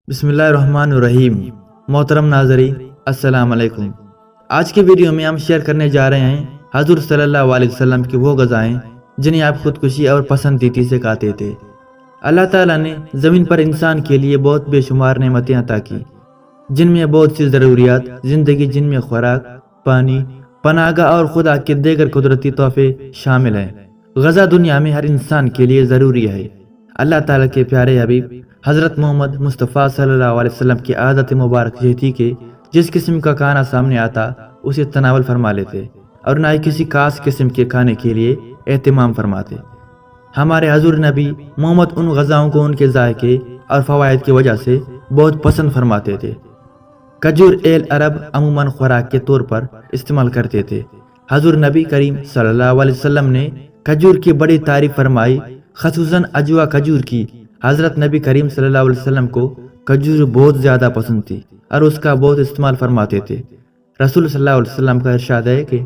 بسم اللہ الرحمن الرحیم۔ محترم ناظرین السلام علیکم۔ آج کے ویڈیو میں ہم شیئر کرنے جا رہے ہیں حضور صلی اللہ علیہ وسلم کی وہ غذائیں جنہیں آپ خودکشی اور پسندیدگی سے کھاتے تھے۔ اللہ تعالیٰ نے زمین پر انسان کے لیے بہت بے شمار نعمتیں عطا کی، جن میں بہت سی ضروریات زندگی، جن میں خوراک، پانی، پناہ گاہ اور خدا کے دیگر قدرتی تحفے شامل ہیں۔ غذا دنیا میں ہر انسان کے لیے ضروری ہے۔ اللہ تعالیٰ کے پیارے حبیب حضرت محمد مصطفیٰ صلی اللہ علیہ وسلم کی عادت مبارک یہ تھی کہ جس قسم کا کھانا سامنے آتا اسے تناول فرما لیتے اور نہ ہی کسی خاص قسم کے کھانے کے لیے اہتمام فرماتے۔ ہمارے حضور نبی محمد ان غذاؤں کو ان کے ذائقے اور فوائد کی وجہ سے بہت پسند فرماتے تھے۔ کھجور اہل عرب عموماً خوراک کے طور پر استعمال کرتے تھے۔ حضور نبی کریم صلی اللہ علیہ وسلم نے کھجور کی بڑی تعریف فرمائی، خصوصاً اجوا کھجور کی۔ حضرت نبی کریم صلی اللہ علیہ وسلم کو کھجور بہت زیادہ پسند تھی اور اس کا بہت استعمال فرماتے تھے۔ رسول صلی اللہ علیہ وسلم کا ارشاد ہے کہ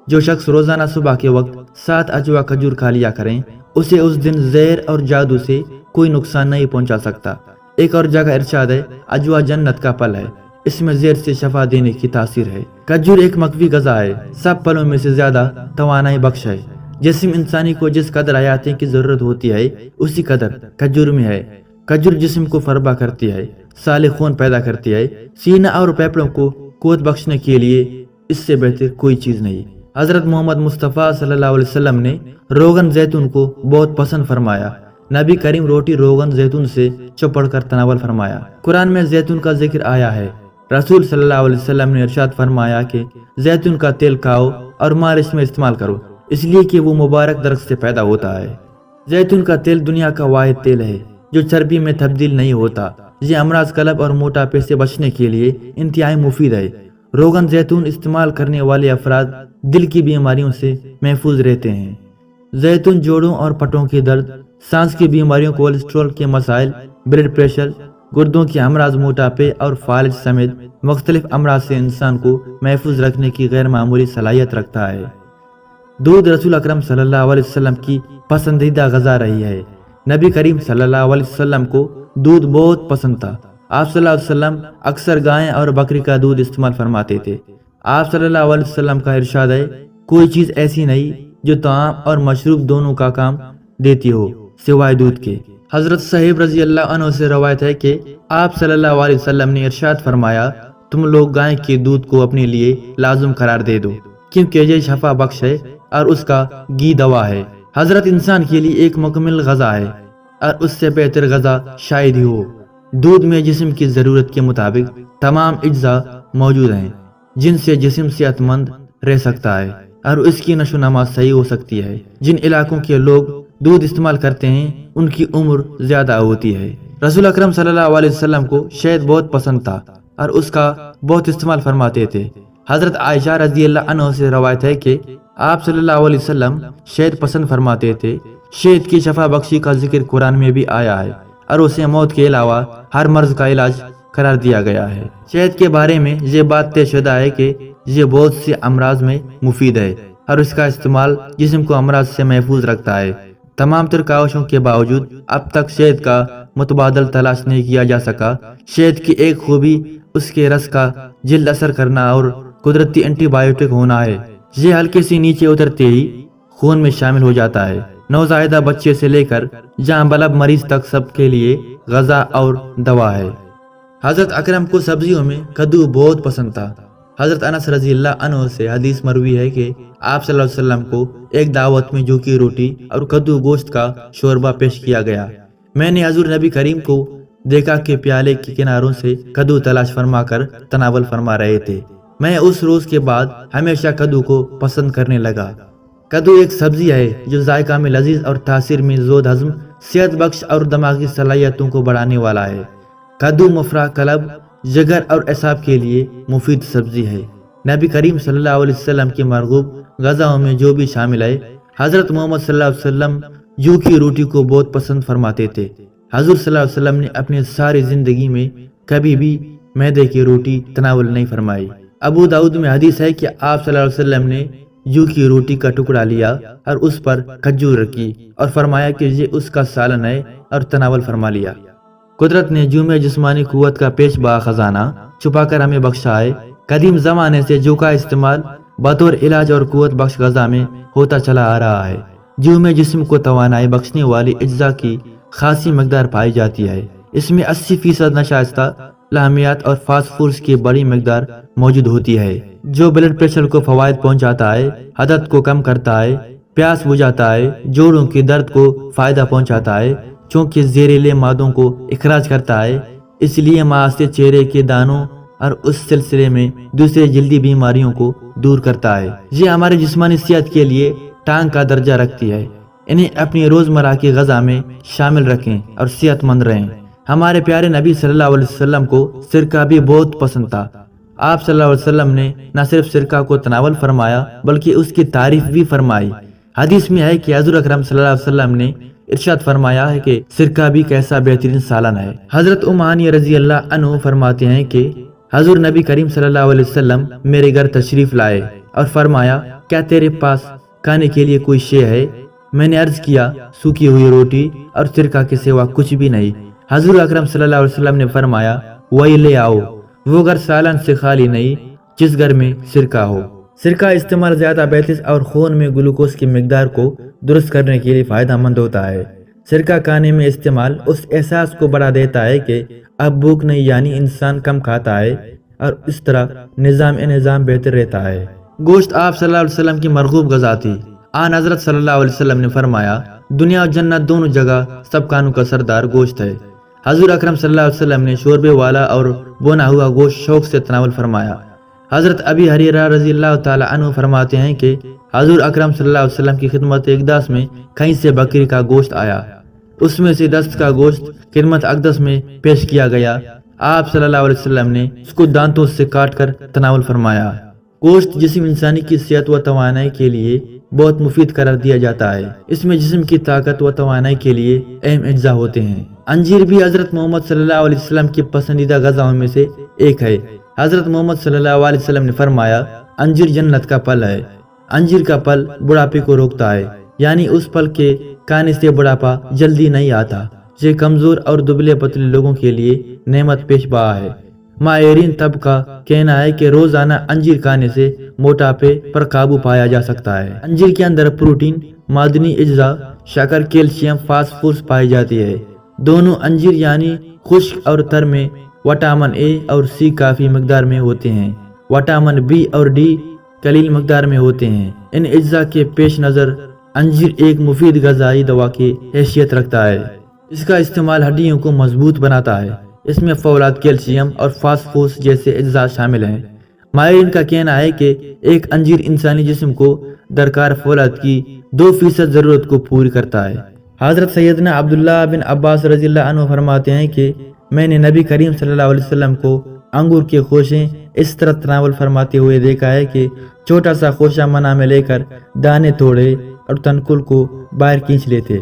جو شخص روزانہ صبح کے وقت 7 اجوا کھجور کھا لیا کریں، اسے اس دن زہر اور جادو سے کوئی نقصان نہیں پہنچا سکتا۔ ایک اور جگہ ارشاد ہے اجوا جنت کا پھل ہے، اس میں زہر سے شفا دینے کی تاثیر ہے۔ کھجور ایک مقوی غذا ہے، سب پھلوں میں سے زیادہ توانائی بخش ہے۔ جسم انسانی کو جس قدر حیاتی کی ضرورت ہوتی ہے اسی قدر کھجور میں ہے۔ کھجور جسم کو فربا کرتی ہے، سالے خون پیدا کرتی ہے، سینہ اور پھیپھڑوں کو قوت بخشنے کے لیے اس سے بہتر کوئی چیز نہیں۔ حضرت محمد مصطفیٰ صلی اللہ علیہ وسلم نے روغن زیتون کو بہت پسند فرمایا۔ نبی کریم روٹی روغن زیتون سے چپڑ کر تناول فرمایا۔ قرآن میں زیتون کا ذکر آیا ہے۔ رسول صلی اللہ علیہ وسلم نے ارشاد فرمایا کہ زیتون کا تیل کھاؤ اور مالش میں استعمال کرو، اس لیے کہ وہ مبارک درخت سے پیدا ہوتا ہے۔ زیتون کا تیل دنیا کا واحد تیل ہے جو چربی میں تبدیل نہیں ہوتا۔ یہ امراض قلب اور موٹاپے سے بچنے کے لیے انتہائی مفید ہے۔ روغن زیتون استعمال کرنے والے افراد دل کی بیماریوں سے محفوظ رہتے ہیں۔ زیتون جوڑوں اور پٹوں کے درد، سانس کی بیماریوں، کولیسٹرول کے مسائل، بلڈ پریشر، گردوں کے امراض، موٹاپے اور فالج سمیت مختلف امراض سے انسان کو محفوظ رکھنے کی غیر معمولی صلاحیت رکھتا ہے۔ دودھ رسول اکرم صلی اللہ علیہ وسلم کی پسندیدہ غذا رہی ہے۔ نبی کریم صلی اللہ علیہ وسلم کو دودھ بہت پسند تھا۔ آپ صلی اللہ علیہ وسلم اکثر گائے اور بکری کا دودھ استعمال فرماتے تھے۔ آپ صلی اللہ علیہ وسلم کا ارشاد ہے کوئی چیز ایسی نہیں جو طعام اور مشروب دونوں کا کام دیتی ہو سوائے دودھ کے۔ حضرت صہیب رضی اللہ عنہ سے روایت ہے کہ آپ صلی اللہ علیہ وسلم نے ارشاد فرمایا تم لوگ گائے کے دودھ کو اپنے لیے لازم قرار دے دو، کیونکہ یہ شفا بخش ہے اور اس کا گھی دوا ہے۔ حضرت انسان کے لیے ایک مکمل غذا ہے اور اس سے بہتر غذا شاید ہی ہو۔ دودھ میں جسم کی ضرورت کے مطابق تمام اجزاء موجود ہیں جن سے جسم صحت مند رہ سکتا ہے اور اس کی نشو و نما صحیح ہو سکتی ہے۔ جن علاقوں کے لوگ دودھ استعمال کرتے ہیں ان کی عمر زیادہ ہوتی ہے۔ رسول اکرم صلی اللہ علیہ وسلم کو شہد بہت پسند تھا اور اس کا بہت استعمال فرماتے تھے۔ حضرت عائشہ رضی اللہ عنہ سے روایت ہے کہ آپ صلی اللہ علیہ وسلم شہد پسند فرماتے تھے۔ شہد کی شفا بخشی کا ذکر قرآن میں بھی آیا ہے اور اسے موت کے علاوہ ہر مرض کا علاج قرار دیا گیا ہے۔ شہد کے بارے میں یہ بات طے شدہ ہے کہ یہ بہت سے امراض میں مفید ہے اور اس کا استعمال جسم کو امراض سے محفوظ رکھتا ہے۔ تمام تر کاوشوں کے باوجود اب تک شہد کا متبادل تلاش نہیں کیا جا سکا۔ شہد کی ایک خوبی اس کے رس کا جلد اثر کرنا اور قدرتی اینٹی بایوٹک ہونا ہے۔ یہ ہلکے سے نیچے اترتے ہی خون میں شامل ہو جاتا ہے۔ نوزائیدہ بچے سے لے کر جاں بلب مریض تک سب کے لیے غذا اور دوا ہے۔ حضرت اکرم کو سبزیوں میں کدو بہت پسند تھا۔ حضرت انس رضی اللہ عنہ سے حدیث مروی ہے کہ آپ صلی اللہ علیہ وسلم کو ایک دعوت میں جو کی روٹی اور کدو گوشت کا شوربہ پیش کیا گیا۔ میں نے حضور نبی کریم کو دیکھا کہ پیالے کے کناروں سے کدو تلاش فرما کر تناول فرما رہے تھے۔ میں اس روز کے بعد ہمیشہ کدو کو پسند کرنے لگا۔ کدو ایک سبزی ہے جو ذائقہ میں لذیذ اور تاثیر میں زود ہضم، صحت بخش اور دماغی صلاحیتوں کو بڑھانے والا ہے۔ کدو مفرح قلب، جگر اور اعصاب کے لیے مفید سبزی ہے۔ نبی کریم صلی اللہ علیہ وسلم کی مرغوب غذاؤں میں جو بھی شامل ہے، حضرت محمد صلی اللہ علیہ وسلم جو کی روٹی کو بہت پسند فرماتے تھے۔ حضور صلی اللہ علیہ وسلم نے اپنی ساری زندگی میں کبھی بھی میدے کی روٹی تناول نہیں فرمائی۔ ابو داؤد میں حدیث ہے کہ آپ صلی اللہ علیہ وسلم نے جو کی روٹی کا ٹکڑا لیا اور اس پر کھجور رکھی اور فرمایا کہ یہ اس کا سالن ہے اور تناول فرما لیا۔ قدرت نے جو میں جسمانی قوت کا پیش با خزانہ چھپا کر ہمیں بخشا ہے، قدیم زمانے سے جو کا استعمال بطور علاج اور قوت بخش غذا میں ہوتا چلا آ رہا ہے۔ جو میں جسم کو توانائی بخشنے والی اجزاء کی خاصی مقدار پائی جاتی ہے۔ اس میں 80% نشائستہ لحمیات اور فاسفورس کی بڑی مقدار موجود ہوتی ہے، جو بلڈ پریشر کو فوائد پہنچاتا ہے، حدت کو کم کرتا ہے، پیاس بجھاتا ہے، جوڑوں کی درد کو فائدہ پہنچاتا ہے، چونکہ زہریلے مادوں کو اخراج کرتا ہے، اس لیے ماہ سے چہرے کے دانوں اور اس سلسلے میں دوسرے جلدی بیماریوں کو دور کرتا ہے۔ یہ ہمارے جسمانی صحت کے لیے ٹانگ کا درجہ رکھتی ہے۔ انہیں اپنی روزمرہ کی غذا میں شامل رکھیں اور صحت مند رہیں۔ ہمارے پیارے نبی صلی اللہ علیہ وسلم کو سرکہ بھی بہت پسند تھا۔ آپ صلی اللہ علیہ وسلم نے نہ صرف سرکہ کو تناول فرمایا بلکہ اس کی تعریف بھی فرمائی۔ حدیث میں ہے کہ حضور اکرم صلی اللہ علیہ وسلم نے ارشاد فرمایا ہے کہ سرکہ بھی کیسا بہترین سالن ہے۔ حضرت ام ہانی رضی اللہ عنہ فرماتے ہیں کہ حضور نبی کریم صلی اللہ علیہ وسلم میرے گھر تشریف لائے اور فرمایا، کیا تیرے پاس کھانے کے لیے کوئی شے ہے؟ میں نے عرض کیا، سوکھی ہوئی روٹی اور سرکہ کے سوا کچھ بھی نہیں۔ حضور اکرم صلی اللہ علیہ وسلم نے فرمایا، وہی لے آؤ، وہ گھر سالن سے خالی نہیں جس گھر میں سرکہ ہو۔ سرکہ استعمال زیادہ بیتس اور خون میں گلوکوز کی مقدار کو درست کرنے کے لیے فائدہ مند ہوتا ہے۔ سرکہ کھانے میں استعمال اس احساس کو بڑھا دیتا ہے کہ اب بھوک نہیں، یعنی انسان کم کھاتا ہے اور اس طرح نظام بہتر رہتا ہے۔ گوشت آپ صلی اللہ علیہ وسلم کی مرغوب غذا تھی۔ آن حضرت صلی اللہ علیہ وسلم نے فرمایا، دنیا اور جنت دونوں جگہ سب کانوں کا سردار گوشت ہے۔ حضور اکرم صلی اللہ علیہ وسلم نے شوربے والا اور بونا ہوا گوشت شوق سے تناول فرمایا۔ حضرت ابی ہریرہ رضی اللہ تعالی عنہ فرماتے ہیں کہ حضور اکرم صلی اللہ علیہ وسلم کی خدمت اقدس میں کہیں سے بکری کا گوشت آیا، اس میں سے دست کا گوشت خدمت اقدس میں پیش کیا گیا۔ آپ صلی اللہ علیہ وسلم نے اس کو دانتوں سے کاٹ کر تناول فرمایا۔ گوشت جسم انسانی کی صحت و توانائی کے لیے بہت مفید قرار دیا جاتا ہے۔ اس میں جسم کی طاقت و توانائی کے لیے اہم اجزاء ہوتے ہیں۔ انجیر بھی حضرت محمد صلی اللہ علیہ وسلم کی پسندیدہ غذاؤں میں سے ایک ہے۔ حضرت محمد صلی اللہ علیہ وسلم نے فرمایا، انجیر جنت کا پھل ہے۔ انجیر کا پھل بڑھاپے کو روکتا ہے، یعنی اس پھل کے کھانے سے بڑھاپا جلدی نہیں آتا۔ یہ کمزور اور دبلے پتلے لوگوں کے لیے نعمت پیش با ہے۔ ماہرین طب کا کہنا ہے کہ روزانہ انجیر کھانے سے موٹاپے پر قابو پایا جا سکتا ہے۔ انجیر کے اندر پروٹین، معدنی اجزاء، شکر، کیلشیم، فاسفورس پائی جاتی ہے۔ دونوں انجیر یعنی خشک اور تر میں وٹامن اے اور سی کافی مقدار میں ہوتے ہیں۔ وٹامن بی اور ڈی قلیل مقدار میں ہوتے ہیں۔ ان اجزاء کے پیش نظر انجیر ایک مفید غذائی دوا کی حیثیت رکھتا ہے۔ اس کا استعمال ہڈیوں کو مضبوط بناتا ہے۔ اس میں فولاد، کیلشیم اور فاسفورس جیسے اجزاء شامل ہیں۔ ماہرین کا کہنا ہے کہ ایک انجیر انسانی جسم کو درکار فولاد کی 2% ضرورت کو پوری کرتا ہے۔ حضرت سیدنا عبداللہ بن عباس رضی اللہ عنہ فرماتے ہیں کہ میں نے نبی کریم صلی اللہ علیہ وسلم کو انگور کے خوشیں اس طرح تناول فرماتے ہوئے دیکھا ہے کہ چھوٹا سا خوشہ منہ میں لے کر دانے توڑے اور تنکل کو باہر کھینچ لیتے۔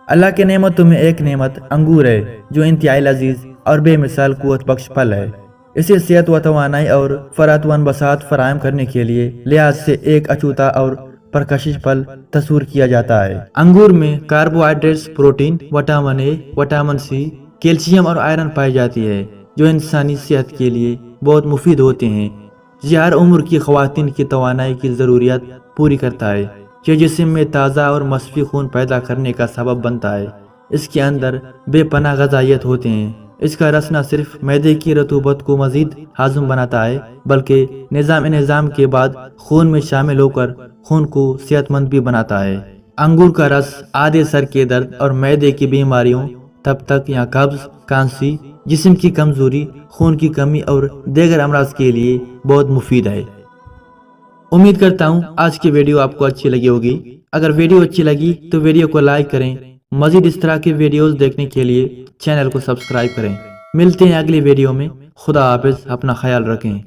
اللہ کے نعمتوں میں ایک نعمت انگور ہے، جو انتہائی لذیذ اور بے مثال قوت بخش پھل ہے۔ اسے صحت و توانائی اور فرات و بساط فراہم کرنے کے لیے لحاظ سے ایک اچھوتا اور پرکشش پھل تصور کیا جاتا ہے۔ انگور میں carbohydrates, protein, vitamin A, vitamin C, calcium اور آئرن پائی جاتی ہے، جو انسانی صحت کے لیے بہت مفید ہوتے ہیں۔ یہ ہر عمر کی خواتین کی توانائی کی ضروریات پوری کرتا ہے۔ یہ جسم میں تازہ اور مصفی خون پیدا کرنے کا سبب بنتا ہے۔ اس کے اندر بے پناہ غذائیت ہوتے ہیں۔ اس کا رس نہ صرف معدے کی رطوبت کو مزید ہاضم بناتا ہے بلکہ نظام کے بعد خون میں شامل ہو کر خون کو صحت مند بھی بناتا ہے۔ انگور کا رس آدھے سر کے درد اور معدے کی بیماریوں، تب تک یا قبض، کانسی، جسم کی کمزوری، خون کی کمی اور دیگر امراض کے لیے بہت مفید ہے۔ امید کرتا ہوں آج کی ویڈیو آپ کو اچھی لگی ہوگی۔ اگر ویڈیو اچھی لگی تو ویڈیو کو لائک کریں۔ مزید اس طرح کی ویڈیوز دیکھنے کے لیے چینل کو سبسکرائب کریں۔ ملتے ہیں اگلی ویڈیو میں۔ خدا حافظ، اپنا خیال رکھیں۔